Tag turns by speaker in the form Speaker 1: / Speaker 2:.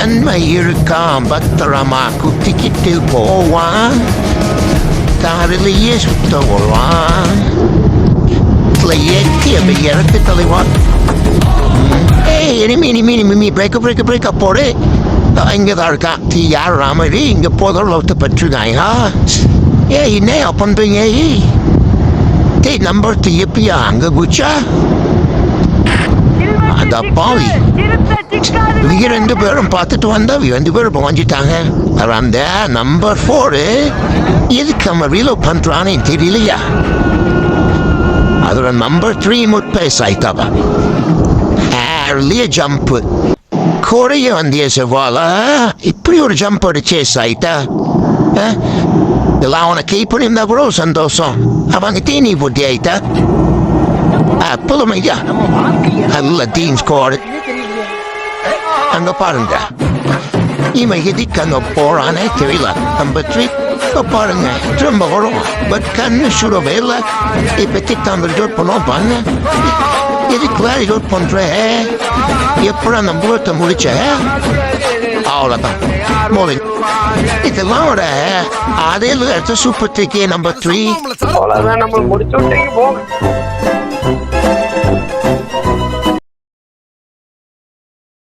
Speaker 1: நன்மை இருக்காம் பத்திரமா குத்திக்கிட்டு போவான் தாரிலேயே சுத்த வருவான் ஏற்றி அப்படி இறக்கு தலைவான். இனிமே பிரேக்க போடு. இங்கதான் இருக்கான் தீ யார் ராமரி இங்க போதும் லவுத்த பற்றுக்காங்க. என்ன பண்றீங்க? நம்பர் எப்படியா அங்க குச்சா அந்த பாவி இவங்க 2 பேரும் பார்த்துட்டு வந்தா 2 பேரும் வாங்கிட்டாங்க. அந்த நம்பர் 4 எதுக்கு நம்ம ரீலோட் பண்றானே தெரியலையா. அதோட நம்பர் 3 முட்பேஸ் ஆயிட்டாவா ஜம்ப் கொடைய வந்திய செவ்வால இப்படி ஒரு ஜம்ப் அடிச்சே ஆயிட்டா. இதெல்லாம் அவனை கீப் பண்ணியிருந்தா கூட சந்தோஷம். அவங்க தீனி போட்டி ஆயிட்டா. புதுமையா நல்ல டீம் ஸ்குவாட். அங்க பாருங்க இவன் எதுக்கு அங்க போறானே தெரியல. நம்பர் 3 பாருங்க திரும்ப வரும். பட் கண்ணு சுடவே இல்லை. இப்ப திட்டம் ரிஜோட் பண்ணோம் பாருங்க. எதுக்கு ரிஜோட் பண்ற? எப்படா அந்த புலத்தை முடிச்ச? அவ்வளோதான் மோதி இதெல்லாம் விட அதே எடுத்த சூப்பர் 3 நம்பர் 3
Speaker 2: அவ்வளோதான் நம்ம முடிச்சு விட்டீங்க போங்க.